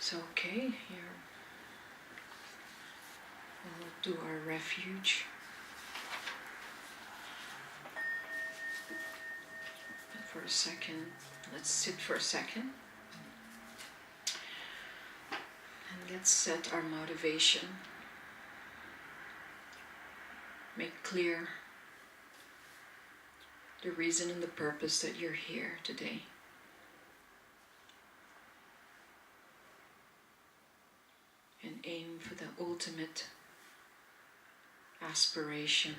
So okay, here we'll do our refuge. But for a second, let's sit for a second. And let's set our motivation. Make clear the reason and the purpose that you're here today. And aim for the ultimate aspiration.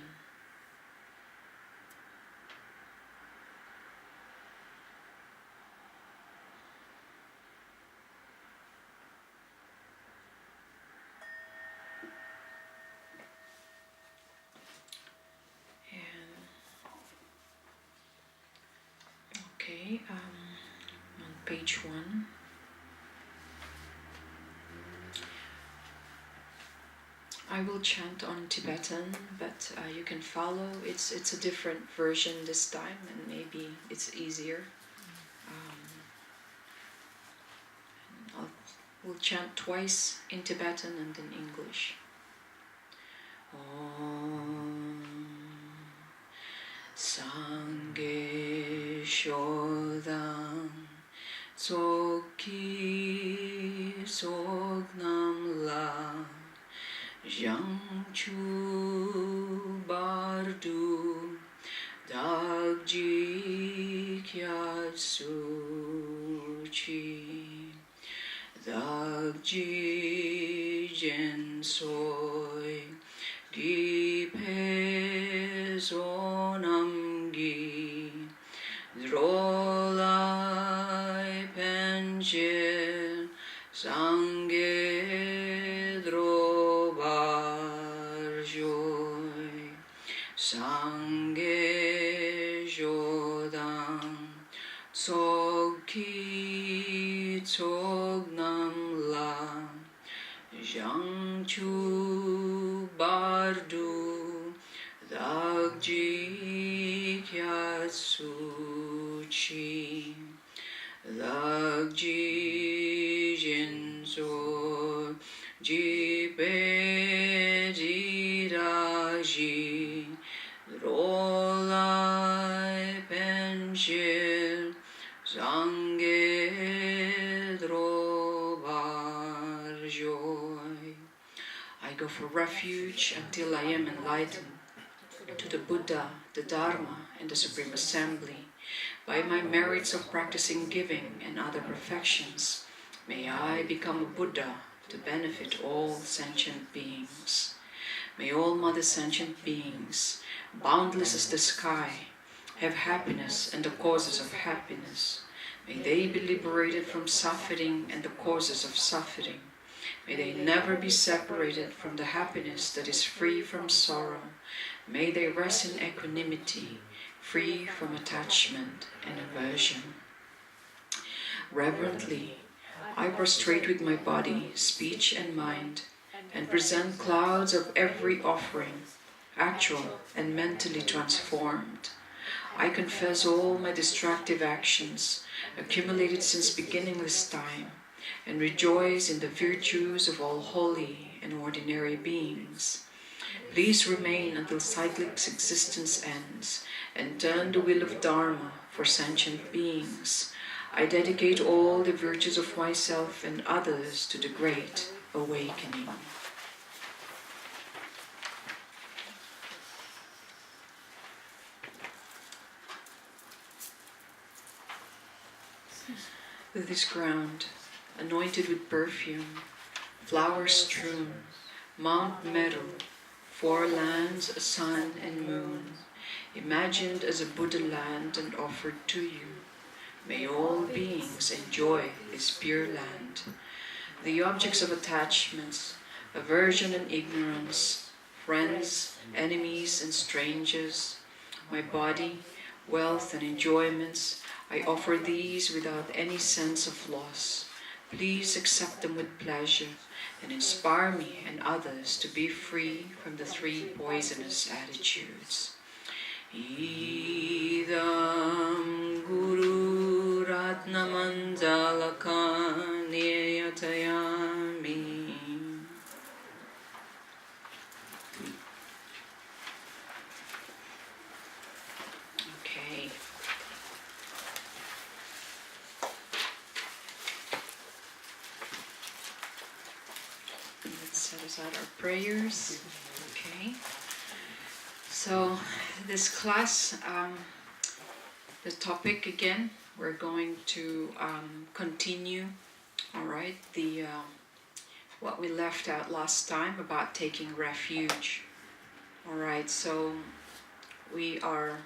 Okay, on page 1. I will chant on Tibetan, but you can follow. It's a different version this time, and maybe it's easier. We'll chant twice in Tibetan and in English. Om Sangye Shodam Tsokki Sognam La Yang Chu Bardu Dagji Kyatsu Chi Dagji Jen Soy Gi Pe Zonam Gi Drolai Penche Sangye Drobar Joy Sangye Jodam Tsogki Tsognam La Yang Chu Bardu Dagji Kyatsu Chi Dagji Jinso Ji Pe Ji Raji Rolai Penshil Sangye Drobar Joy. I go for refuge until I am enlightened to the Buddha, the Dharma, and the Supreme Assembly. By my merits of practicing giving and other perfections, may I become a Buddha to benefit all sentient beings. May all Mother sentient beings, boundless as the sky, have happiness and the causes of happiness. May they be liberated from suffering and the causes of suffering. May they never be separated from the happiness that is free from sorrow. May they rest in equanimity, free from attachment and aversion. Reverently, I prostrate with my body, speech and mind, and present clouds of every offering, actual and mentally transformed. I confess all my destructive actions, accumulated since beginningless time, and rejoice in the virtues of all holy and ordinary beings. Please remain until cyclic existence ends, and turn the wheel of Dharma for sentient beings. I dedicate all the virtues of myself and others to the great awakening. With this ground, anointed with perfume, flowers strewn, Mount Meru, 4 lands, a sun and moon, imagined as a Buddha land and offered to you. May all beings enjoy this pure land. The objects of attachments, aversion and ignorance, friends, enemies and strangers, my body, wealth and enjoyments, I offer these without any sense of loss. Please accept them with pleasure and inspire me and others to be free from the 3 poisonous attitudes. Idam Guru Ratna Manjalaka Neya Pratayami. Okay. Let's set aside our prayers. Okay. So this class, the topic again, we're going to continue. All right, the what we left out last time about taking refuge. All right, so we are.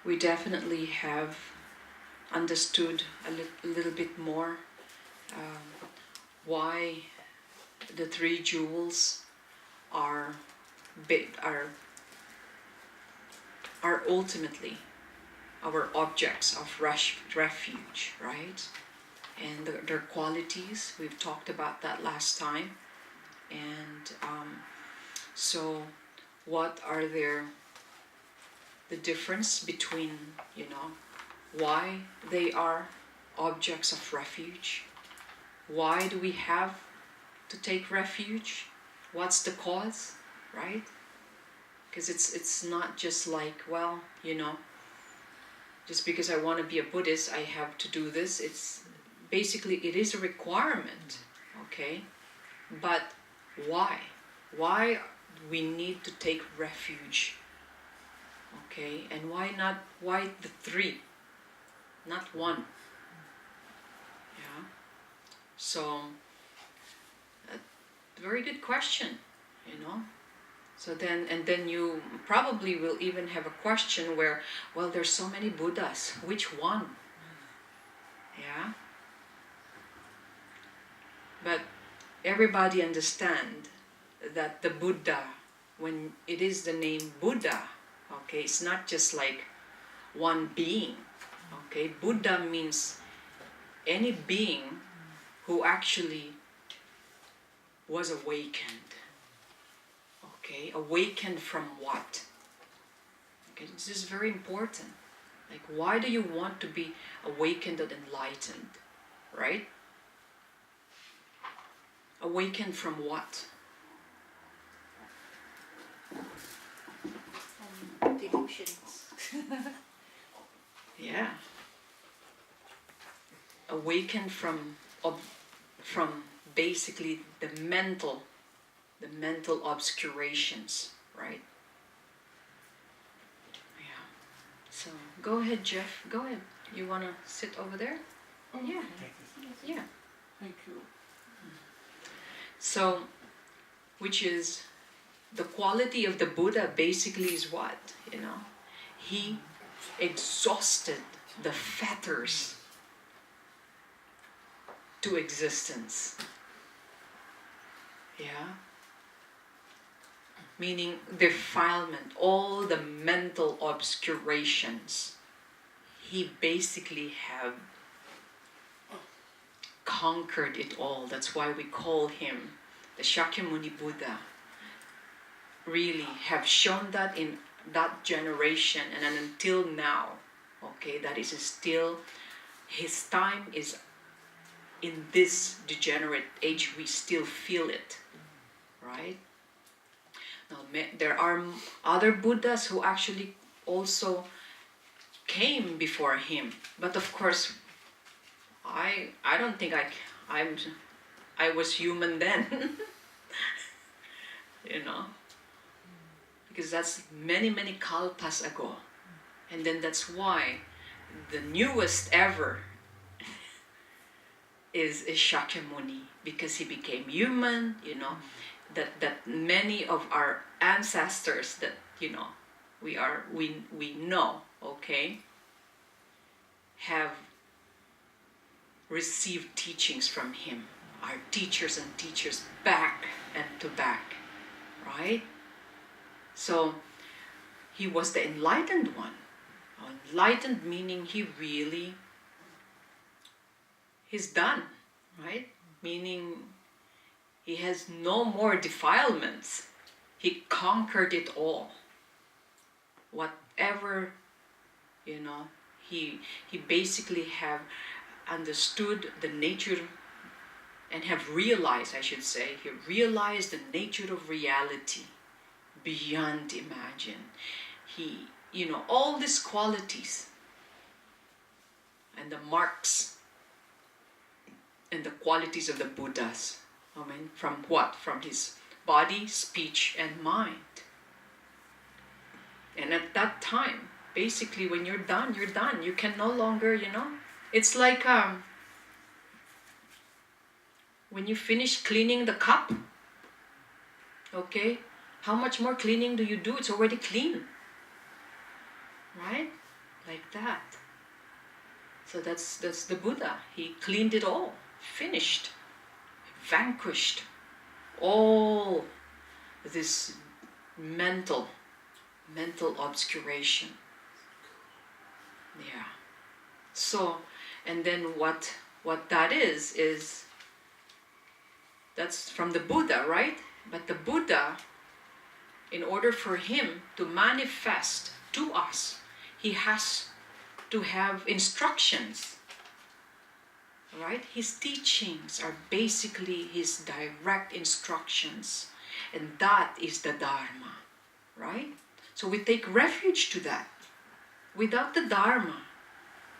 We definitely have understood a little bit more why the three jewels are ultimately our objects of refuge, right? And their qualities, we've talked about that last time. And so what are the difference between, why they are objects of refuge? Why do we have to take refuge? What's the cause, right? Because it's not just like, well, just because I want to be a Buddhist, I have to do this. It's basically, it is a requirement, okay? But why? Why we need to take refuge? Okay, and why the three, not one? Yeah. So, a very good question, So then you probably will even have a question where, well, there's so many Buddhas, which one? Yeah. But everybody understand that the Buddha, when it is the name Buddha, okay, it's not just like one being, okay? Buddha means any being who actually was awakened. Okay, awakened from what? Okay, this is very important. Like, why do you want to be awakened and enlightened, right? Awakened from what? Delusions. Yeah. Awakened from basically the mental obscurations, right? Yeah. So go ahead, Jeff. Go ahead. You want to sit over there? Oh, yeah. Yeah. Thank you. So, which is the quality of the Buddha basically is what? He exhausted the fetters to existence. Yeah. Meaning defilement, all the mental obscurations. He basically have conquered it all. That's why we call him the Shakyamuni Buddha. Really have shown that in that generation and until now. Okay, that is still, his time is in this degenerate age, we still feel it, right? Now, there are other Buddhas who actually also came before him, but of course, I don't think I was human then, because that's many kalpas ago, and then that's why the newest ever is Shakyamuni, because he became human, that many of our ancestors that we know, okay, have received teachings from him, our teachers and teachers back and to back, right? So he was the enlightened one. Enlightened meaning he's done, right? Meaning he has no more defilements. He conquered it all. Whatever, he basically have understood the nature and have realized, I should say, he realized the nature of reality beyond imagine. He, all these qualities and the marks and the qualities of the Buddhas. I mean, from what? From his body, speech, and mind. And at that time, basically, when you're done, you're done. You can no longer, it's like when you finish cleaning the cup, okay, how much more cleaning do you do? It's already clean, right? Like that. So that's the Buddha. He cleaned it all, finished, vanquished all this mental obscuration. Yeah. So, and then what that is that's from the Buddha, right? But the Buddha, in order for him to manifest to us, he has to have instructions, right? His teachings are basically his direct instructions, and that is the Dharma, right? So we take refuge to that. Without the Dharma,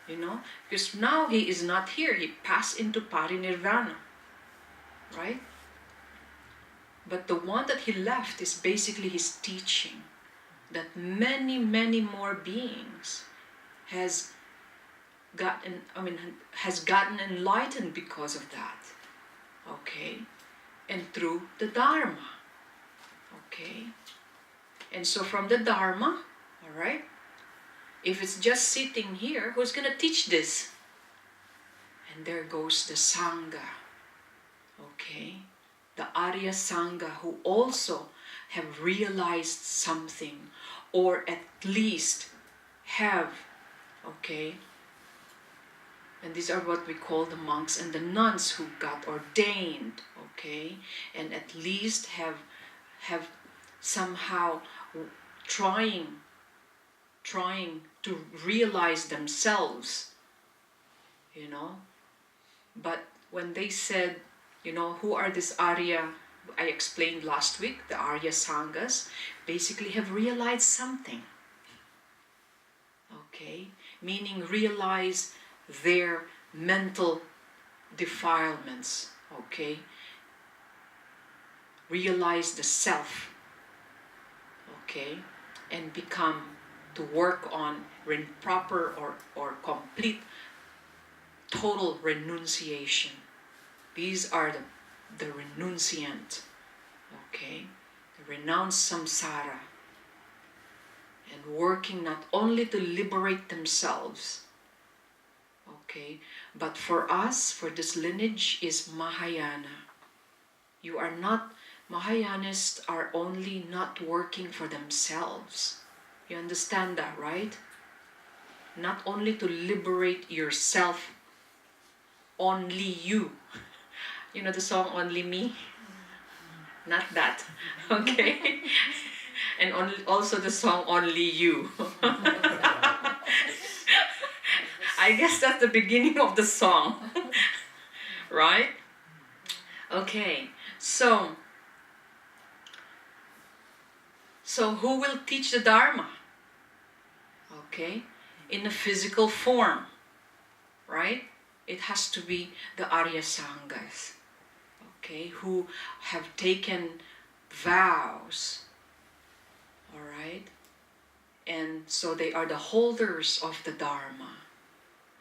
because now he is not here, he passed into parinirvana, right? But the one that he left is basically his teaching, that many more beings has gotten enlightened because of that, okay? And through the Dharma, okay? And so from the Dharma, all right, if it's just sitting here, who's going to teach this? And there goes the Sangha, okay? The Arya Sangha, who also have realized something, or at least have, okay? And these are what we call the monks and the nuns who got ordained, okay? And at least have somehow trying to realize themselves, But when they said, who are these Arya, I explained last week, the Arya Sanghas, basically have realized something, okay? Meaning realize their mental defilements, okay? Realize the self, okay? And become to work on proper or complete total renunciation. These are the renunciant, okay? They renounce samsara and working not only to liberate themselves, okay, but for us, for this lineage is Mahayana. You are not, Mahayanists are only not working for themselves. You understand that, right? Not only to liberate yourself, only you. You know the song Only Me? Not that, okay? And also the song Only You. I guess that's the beginning of the song, right? Okay, so who will teach the Dharma? Okay, in a physical form, right? It has to be the Arya Sanghas, okay, who have taken vows, all right? And so they are the holders of the Dharma.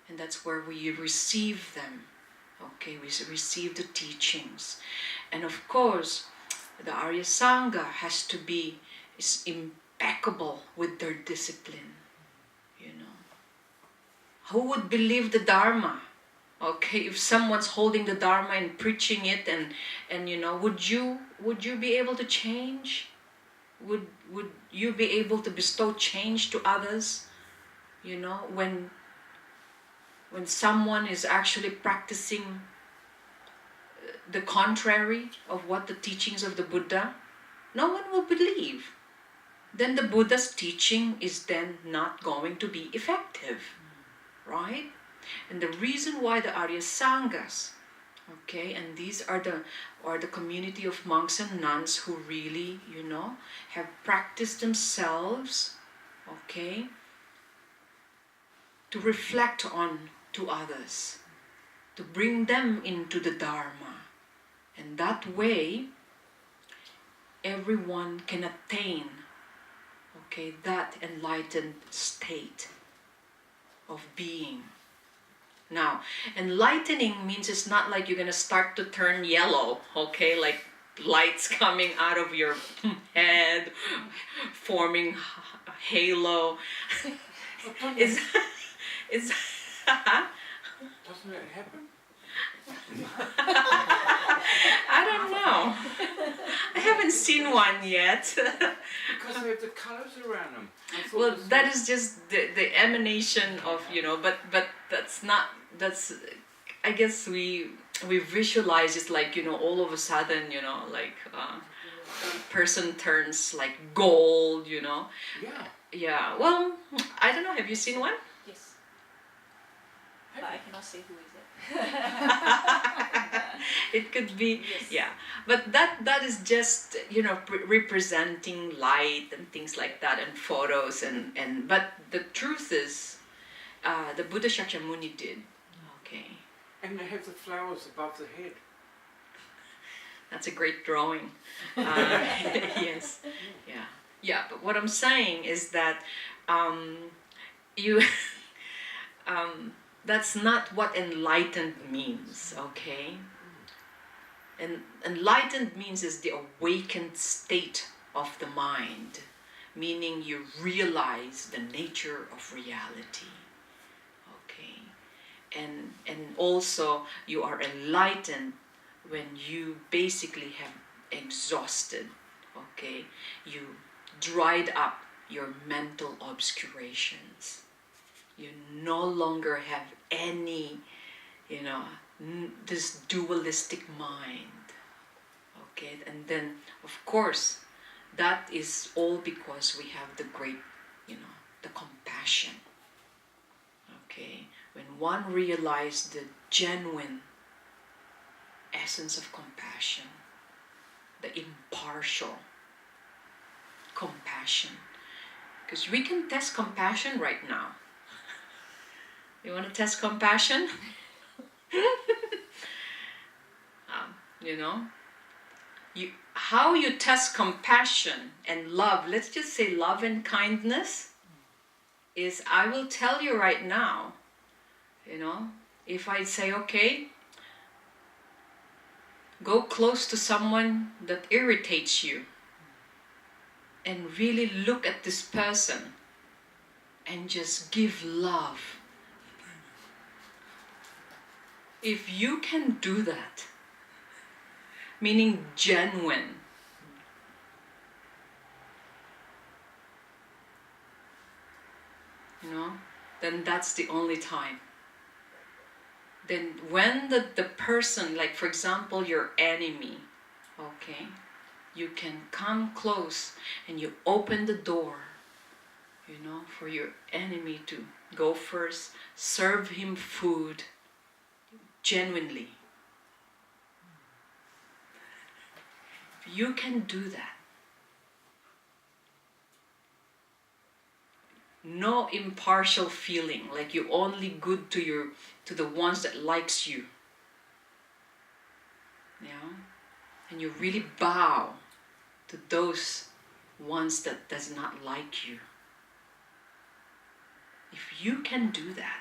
And that's where we receive them, okay? We receive the teachings. And of course, the Arya Sangha has to be impeccable with their discipline, Who would believe the Dharma? Okay, if someone's holding the Dharma and preaching it, and would you be able to change? Would you be able to bestow change to others? When someone is actually practicing the contrary of what the teachings of the Buddha, no one will believe. Then the Buddha's teaching is then not going to be effective, right? And the reason why the Arya Sanghas, okay, and these are the community of monks and nuns who really, have practiced themselves, okay, to reflect on to others, to bring them into the Dharma. And that way, everyone can attain, okay, that enlightened state of being. Now, enlightening means it's not like you're gonna start to turn yellow, okay, like lights coming out of your head, forming a halo. It's Doesn't it happen? I don't know. I haven't seen one yet. Because they have the colours around them. Well, that is just the emanation of, but that's I guess we visualize it like, all of a sudden, like person turns like gold, Yeah. Yeah, well, I don't know, have you seen one? Yes. But I cannot say who is it. It could be, Yes. yeah, but that is just, representing light and things like that, and photos, and but the truth is, the Buddha Shakyamuni did, okay. And they have the flowers above the head. That's a great drawing. Yes, yeah. But what I'm saying is that you, that's not what enlightened means, okay? And enlightened means is the awakened state of the mind, meaning you realize the nature of reality, okay? And also you are enlightened when you basically have exhausted, okay? You dried up your mental obscurations. You no longer have any, this dualistic mind, okay? And then, of course, that is all because we have the great, the compassion, okay? When one realized the genuine essence of compassion, the impartial compassion, because we can test compassion right now. You want to test compassion? How you test compassion and love, let's just say love and kindness, is I will tell you right now, if I say, okay, go close to someone that irritates you and really look at this person and just give love. If you can do that, meaning genuine, then that's the only time. Then when the person, like for example your enemy, okay, you can come close and you open the door, for your enemy to go first, serve him food genuinely. If you can do that, no impartial feeling, like you're only good to the ones that likes you, and you really bow to those ones that does not like you. If you can do that,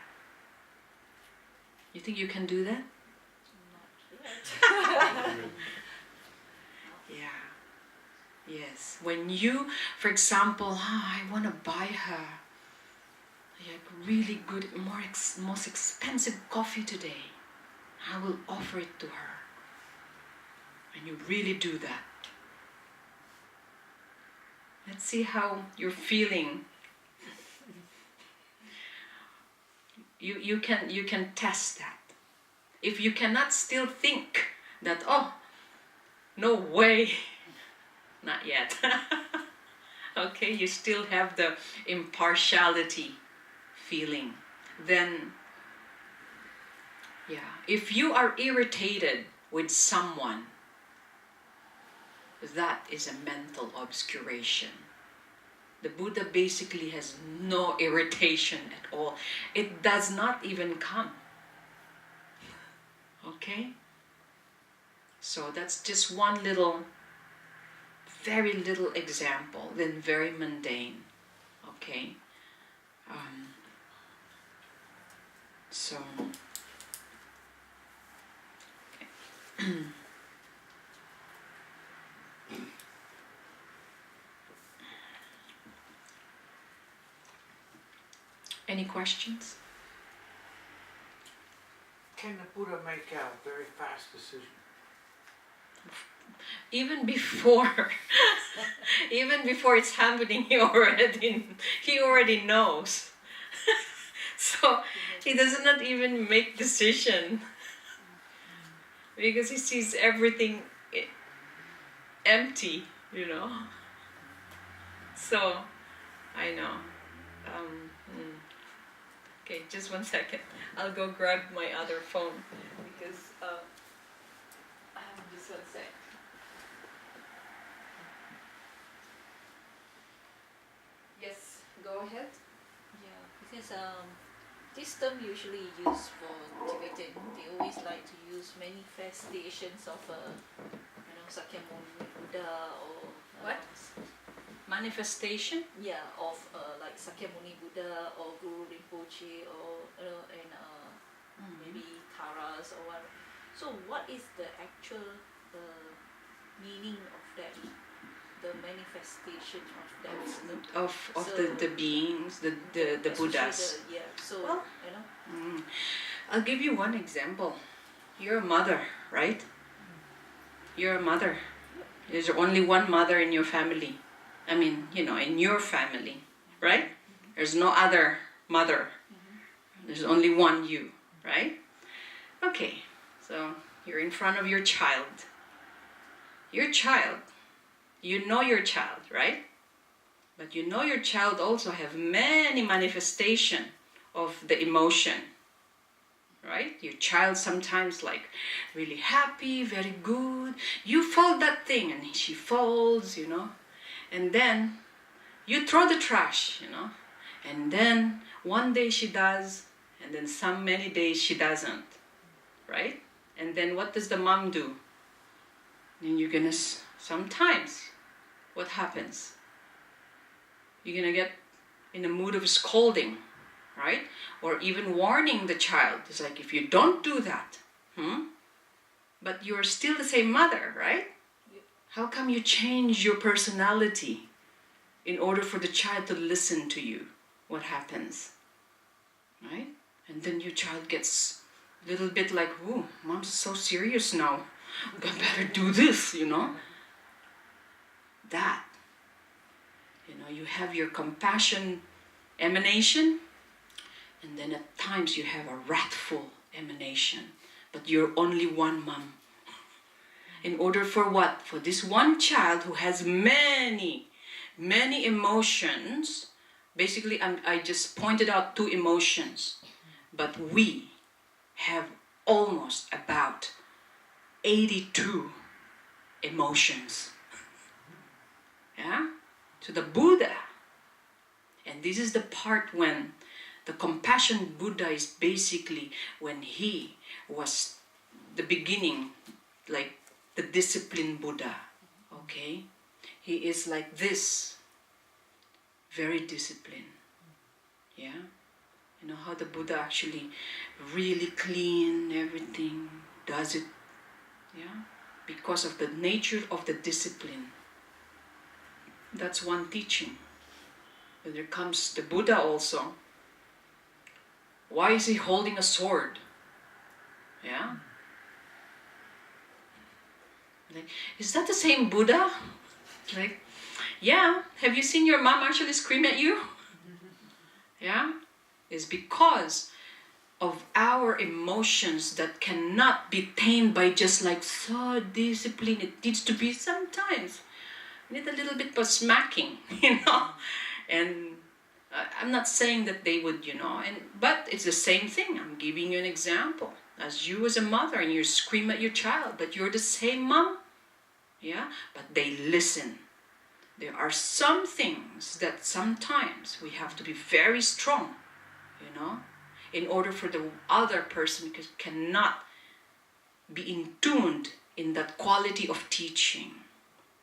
you think you can do that? Not yet. Yeah. Yes. When you, for example, I want to buy her like really good, most expensive coffee today. I will offer it to her. And you really do that. Let's see how you're feeling. You can test that. If you cannot still think that, oh, no way, not yet. Okay, you still have the impartiality feeling. Then Yeah, if you are irritated with someone, that is a mental obscuration. The Buddha basically has no irritation at all. It does not even come. Okay? So that's just one little, very little example, then very mundane. Okay? So, okay. Any questions? Can the Buddha make a very fast decision? Even before, even before it's happening, he already knows. So he does not even make decision because he sees everything empty, you know. So I know. Okay, just 1 second. I'll go grab my other phone because just 1 sec. Yes, go ahead. Yeah, because this term usually used for Tibetan. They always like to use manifestations of Sakyamuni Buddha or What? Manifestation? Yeah, of like Sakyamuni Buddha or Guru Rinpoche or maybe Taras or what. So what is the actual meaning of that? The manifestation of that. Of the beings, the Buddhas. So well, I'll give you one example. You're a mother, right? You're a mother. There's only one mother in your family. I mean, in your family, right? There's no other mother. There's only one you, right? Okay, so you're in front of your child. Your child, you know your child, right? But you know your child also have many manifestation of the emotion, right? Your child sometimes like really happy, very good. You fold that thing and she folds, and then you throw the trash, and then one day she does, and then many days she doesn't, right? And then what does the mom do? Then you're gonna, sometimes, what happens? You're gonna get in a mood of scolding, right? Or even warning the child. It's like, if you don't do that, but you're still the same mother, right? How come you change your personality in order for the child to listen to you? What happens? Right? And then your child gets a little bit like, oh, mom's so serious now. I better do this, That. You have your compassion emanation, and then at times you have a wrathful emanation. But you're only one mom. In order for what? For this one child who has many, many emotions. Basically, I just pointed out 2 emotions. But we have almost about 82 emotions. Yeah? To the Buddha. And this is the part when the compassion Buddha is basically when he was the beginning, like the discipline Buddha, okay? He is like this, very disciplined, yeah? You know how the Buddha actually really clean everything, does it, yeah? Because of the nature of the discipline. That's one teaching. When there comes the Buddha also, why is he holding a sword? Yeah? Like, is that the same Buddha? Like, yeah, have you seen your mom actually scream at you? Yeah? It's because of our emotions that cannot be tamed by just like so discipline. It needs to be sometimes. You need a little bit of smacking, And I'm not saying that they would, but it's the same thing. I'm giving you an example. as you as a mother, and you scream at your child, but you're the same mom. Yeah, but they listen. There are some things that sometimes we have to be very strong, in order for the other person cannot be in tuned in that quality of teaching.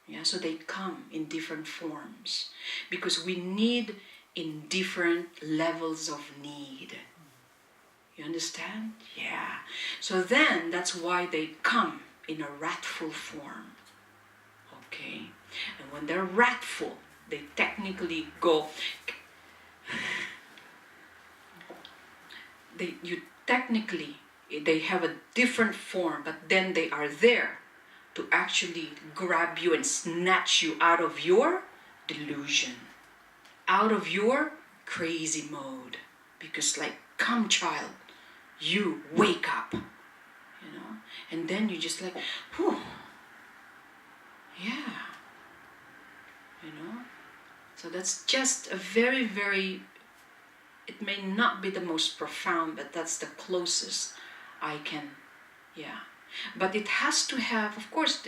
Yeah, so they come in different forms because we need in different levels of need. You understand? Yeah. So then that's why they come in a wrathful form. Okay. And when they're wrathful, they technically go. They have a different form, but then they are there to actually grab you and snatch you out of your delusion, out of your crazy mode. Because come child, you wake up, and then you just whew, yeah, So that's just a very, very, it may not be the most profound, but that's the closest I can, yeah. But it has to have, of course,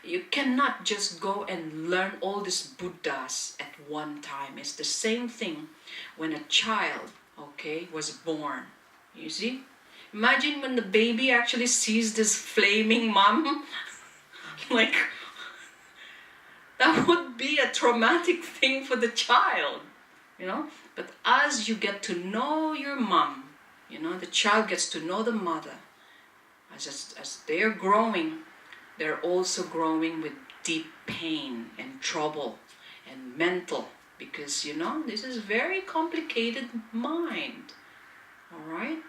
you cannot just go and learn all these Buddhas at one time. It's the same thing when a child, was born. You see? Imagine when the baby actually sees this flaming mom. That would be a traumatic thing for the child, But as you get to know your mom, the child gets to know the mother. As they're growing, they're also growing with deep pain and trouble and mental, because this is very complicated mind. All right?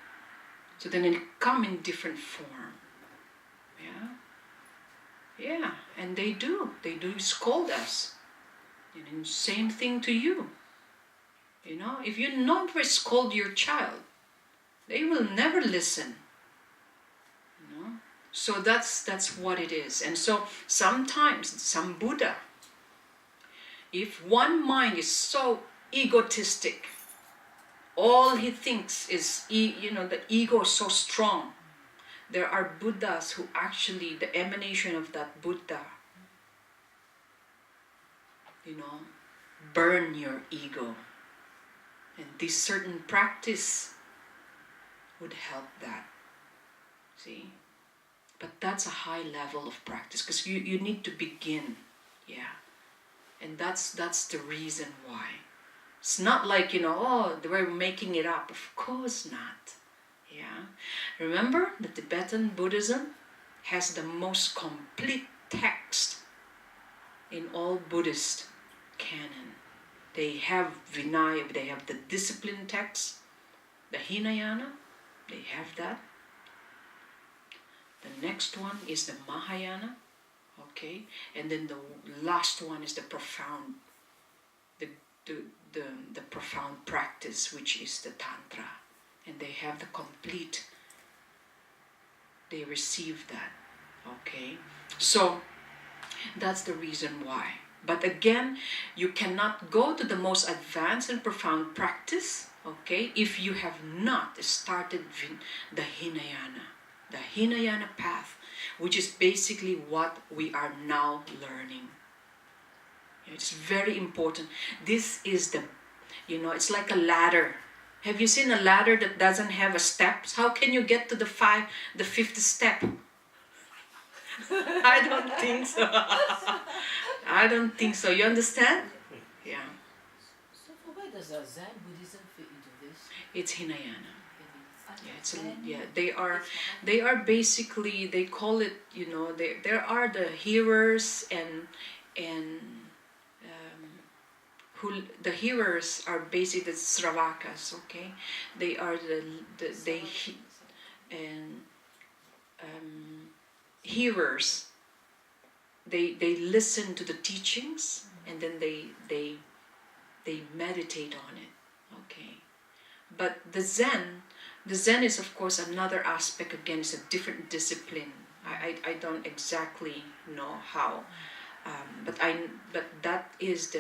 So then it come in different form. Yeah, and they do scold us. And same thing to you. If you never scold your child, they will never listen. So that's what it is. And so sometimes some Buddha, if one mind is so egotistic, all he thinks is, the ego is so strong. There are Buddhas who actually, the emanation of that Buddha, burn your ego. And this certain practice would help that. See? But that's a high level of practice, because you need to begin. Yeah. And that's the reason why. It's not like, we're making it up. Of course not. Yeah. Remember, the Tibetan Buddhism has the most complete text in all Buddhist canon. They have Vinaya, they have the discipline text, the Hinayana, they have that. The next one is the Mahayana, and then the last one is the profound, the profound practice, which is the Tantra. And they have the complete, they receive that, So that's the reason why. But again, you cannot go to the most advanced and profound practice, if you have not started the Hinayana path, which is basically what we are now learning. It's very important. This is it's like a ladder. Have you seen a ladder that doesn't have a steps? How can you get to the fifth step? I don't think so. I don't think so. You understand? Yeah. So where does Zen Buddhism fit into this? It's Hinayana. They are basically, they call it, there are the hearers and who the hearers are basically the Sravakas, They are hearers. They listen to the teachings and then they meditate on it, But the Zen is of course another aspect. Again, it's a different discipline. I don't exactly know how, but that is the